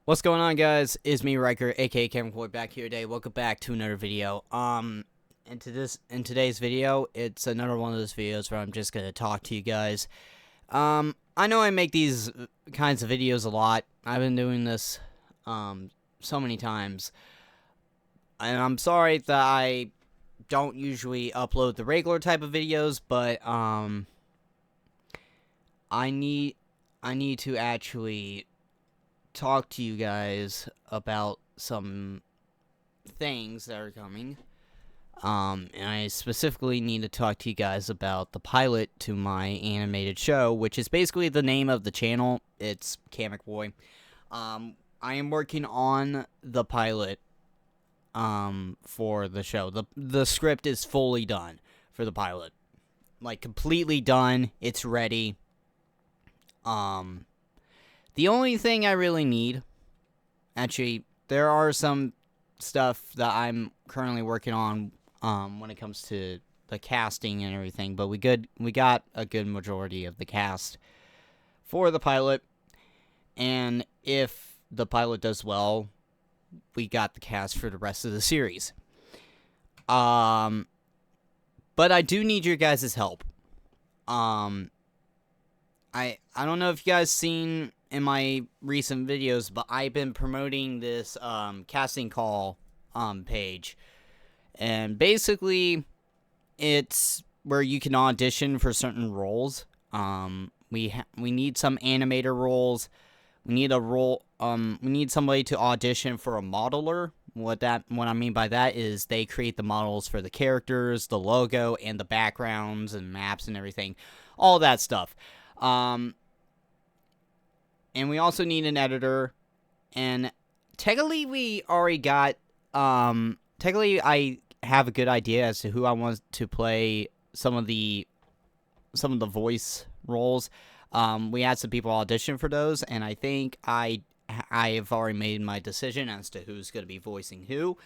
What's going on, guys? It's me, Riker, aka Camcorder, back here today. Welcome back to another video. In today's video, it's another one of those videos where I'm just gonna talk to you guys. I know I make these kinds of videos a lot. I've been doing this, so many times, and I'm sorry that I don't usually upload the regular type of videos, but I need to actually talk to you guys about some things that are coming. And I specifically need to talk to you guys about the pilot to my animated show, which is basically the name of the channel. It's Kamek Boy. I am working on the pilot, for the show. The script is fully done for the pilot. Like, completely done. It's ready. The only thing I really need, actually, there are some stuff that I'm currently working on, when it comes to the casting and everything, but we got a good majority of the cast for the pilot, and if the pilot does well, we got the cast for the rest of the series. But I do need your guys' help. I don't know if you guys seen in my recent videos, but I've been promoting this casting call page, and basically it's where you can audition for certain roles. We need some animator roles. We need we need somebody to audition for a modeler. What I mean by that is they create the models for the characters, the logo, and the backgrounds and maps and everything, all that stuff. And we also need an editor, and technically we already got, technically I have a good idea as to who I want to play some of the voice roles. We had some people audition for those, and I think I have already made my decision as to who's going to be voicing who.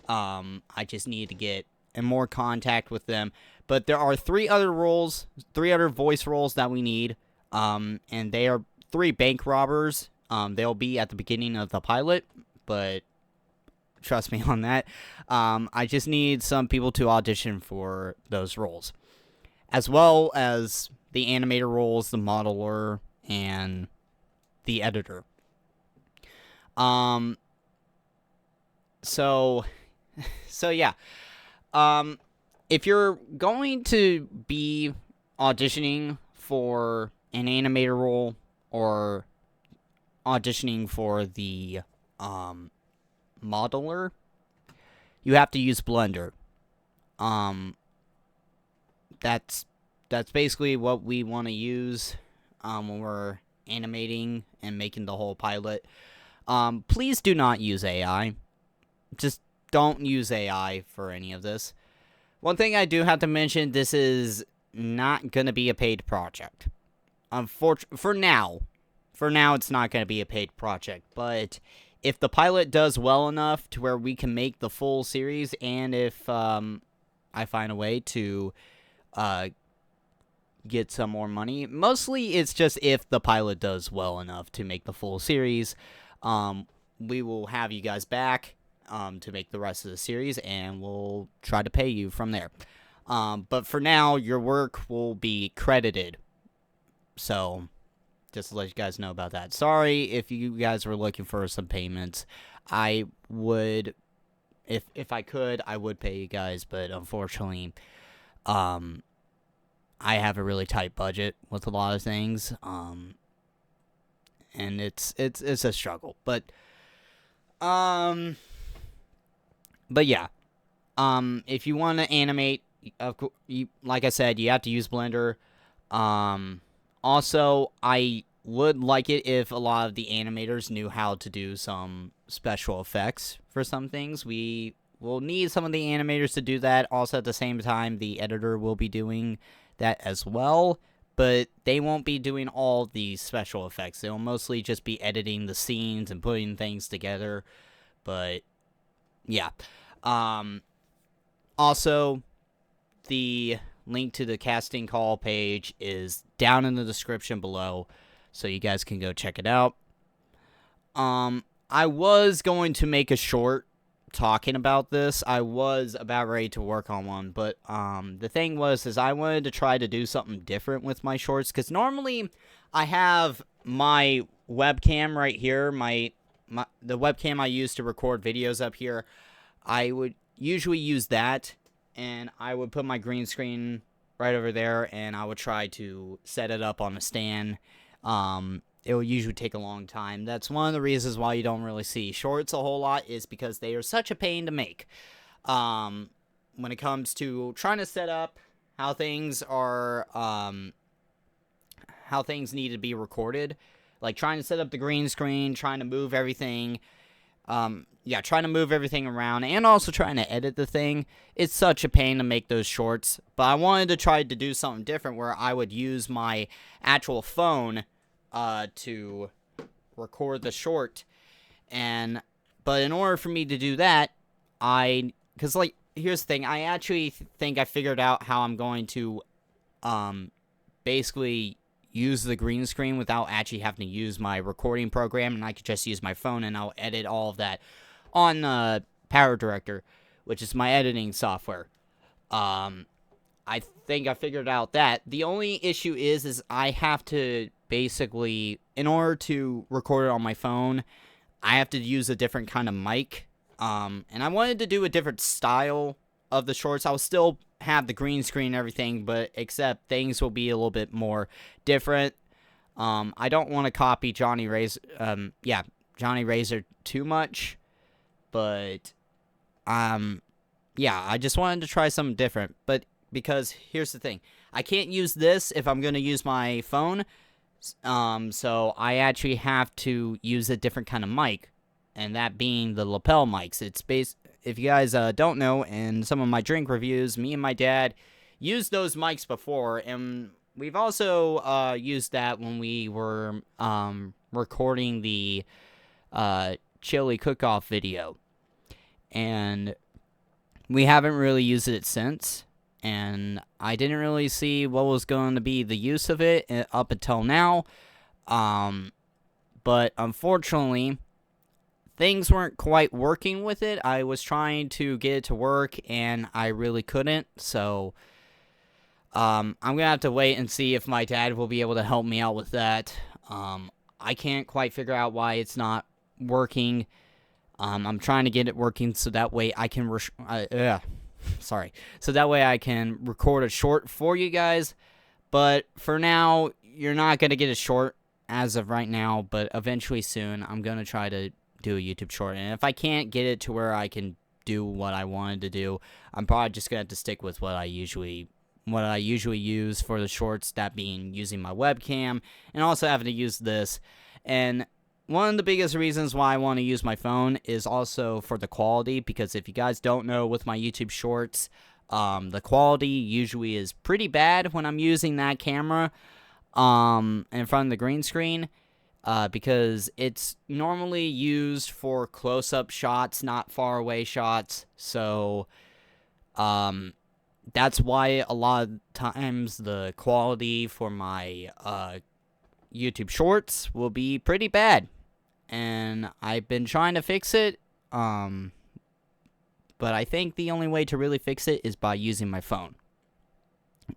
I just need to get in more contact with them. But there are three other voice roles that we need, and they are 3 bank robbers. They'll be at the beginning of the pilot, but trust me on that. I just need some people to audition for those roles, as well as the animator roles, the modeler, and the editor. So yeah. If you're going to be auditioning for an animator role or auditioning for the modeler, you have to use Blender. That's basically what we want to use when we're animating and making the whole pilot. Please do not use AI. Just don't use AI for any of this. One thing I do have to mention, this is not going to be a paid project. For now, it's not going to be a paid project. But if the pilot does well enough to where we can make the full series, and if I find a way to get some more money, mostly it's just if the pilot does well enough to make the full series, we will have you guys back to make the rest of the series, and we'll try to pay you from there. But for now, your work will be credited. So, just to let you guys know about that. Sorry if you guys were looking for some payments. I would, if I could, I would pay you guys, but unfortunately, I have a really tight budget with a lot of things, and it's a struggle. But yeah, if you want to animate, like I said, you have to use Blender. Also, I would like it if a lot of the animators knew how to do some special effects for some things. We will need some of the animators to do that. Also, at the same time, the editor will be doing that as well, but they won't be doing all the special effects. They'll mostly just be editing the scenes and putting things together. But yeah. Also, the link to the casting call page is down in the description below, so you guys can go check it out. I was going to make a short talking about this. I was about ready to work on one, but the thing is I wanted to try to do something different with my shorts, because normally I have my webcam right here, the webcam I use to record videos up here. I would usually use that, and I would put my green screen right over there, and I would try to set it up on a stand. It will usually take a long time. That's one of the reasons why you don't really see shorts a whole lot, is because they are such a pain to make. When it comes to trying to set up how things are, how things need to be recorded, like trying to set up the green screen, trying to move everything, trying to move everything around, and also trying to edit the thing. It's such a pain to make those shorts. But I wanted to try to do something different where I would use my actual phone to record the short. But in order for me to do that, because like, here's the thing, I actually think I figured out how I'm going to basically use the green screen without actually having to use my recording program, and I could just use my phone, and I'll edit all of that on Power Director, which is my editing software. I think I figured out that. The only issue is I have to basically, in order to record it on my phone, I have to use a different kind of mic. And I wanted to do a different style of the shorts. I'll still have the green screen and everything, but except things will be a little bit more different. I don't want to copy Johnny Razor too much, but I just wanted to try something different. But because here's the thing, I can't use this if I'm going to use my phone, so I actually have to use a different kind of mic, and that being the lapel mics. If you guys don't know, in some of my drink reviews, me and my dad used those mics before, and we've also used that when we were recording the chili cook-off video, and we haven't really used it since, and I didn't really see what was going to be the use of it up until now, but unfortunately, things weren't quite working with it. I was trying to get it to work, and I really couldn't, so I'm going to have to wait and see if my dad will be able to help me out with that. I can't quite figure out why it's not working. I'm trying to get it working so that way I can so that way I can record a short for you guys. But for now, you're not going to get a short as of right now, but eventually soon I'm going to try to do a YouTube short. And if I can't get it to where I can do what I wanted to do, I'm probably just going to have to stick with what I usually use for the shorts, that being using my webcam and also having to use this. And one of the biggest reasons why I want to use my phone is also for the quality, because if you guys don't know, with my YouTube shorts, the quality usually is pretty bad when I'm using that camera in front of the green screen, because it's normally used for close-up shots, not far-away shots. So that's why a lot of times the quality for my YouTube shorts will be pretty bad. And I've been trying to fix it, but I think the only way to really fix it is by using my phone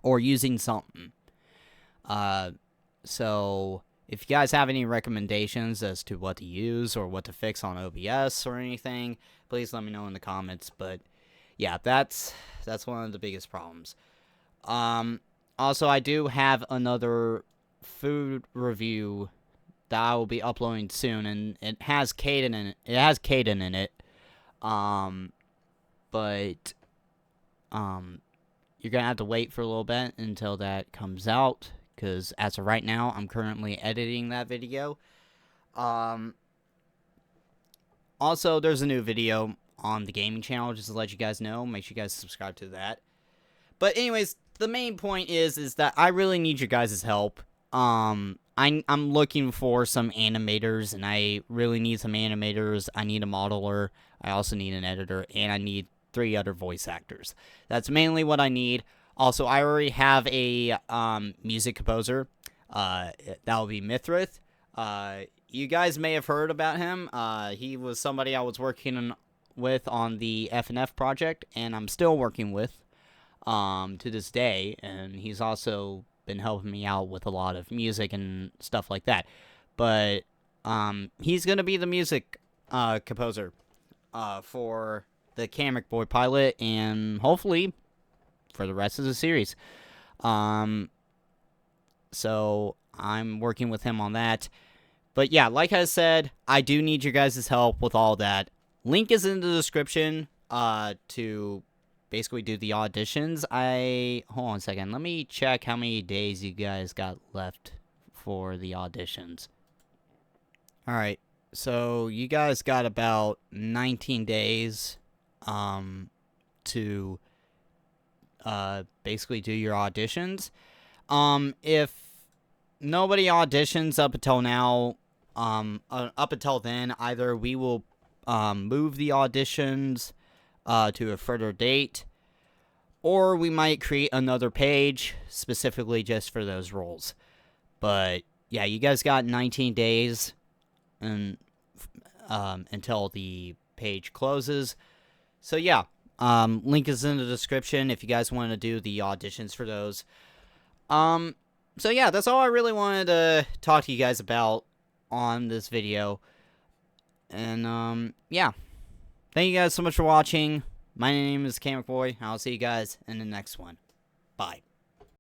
or using something. So if you guys have any recommendations as to what to use or what to fix on OBS or anything, please let me know in the comments. But yeah, that's one of the biggest problems. Also, I do have another food review that I will be uploading soon, and it has Caden in it. It has Caden in it. But you're gonna have to wait for a little bit until that comes out, because as of right now, I'm currently editing that video. Also, there's a new video on the gaming channel, just to let you guys know. Make sure you guys subscribe to that. But anyways, the main point is that I really need your guys' help. I'm looking for some animators, and I really need some animators. I need a modeler, I also need an editor, and I need 3 other voice actors. That's mainly what I need. Also, I already have a music composer. That will be Mythrith. You guys may have heard about him. He was somebody I was working with on the F&F project, and I'm still working with to this day, and he's also been helping me out with a lot of music and stuff like that. But he's going to be the music composer for the Kamek Boy pilot, and hopefully for the rest of the series. So I'm working with him on that. But yeah, like I said, I do need your guys' help with all that. Link is in the description to basically do the auditions. Hold on a second. Let me check how many days you guys got left for the auditions. Alright, so you guys got about 19 days to basically do your auditions. If nobody auditions up until now, up until then, either we will move the auditions to a further date, or we might create another page specifically just for those roles. But yeah, you guys got 19 days and until the page closes. So yeah, link is in the description if you guys want to do the auditions for those. So yeah, that's all I really wanted to talk to you guys about on this video. And yeah, thank you guys so much for watching. My name is Kamek Boy. I'll see you guys in the next one. Bye.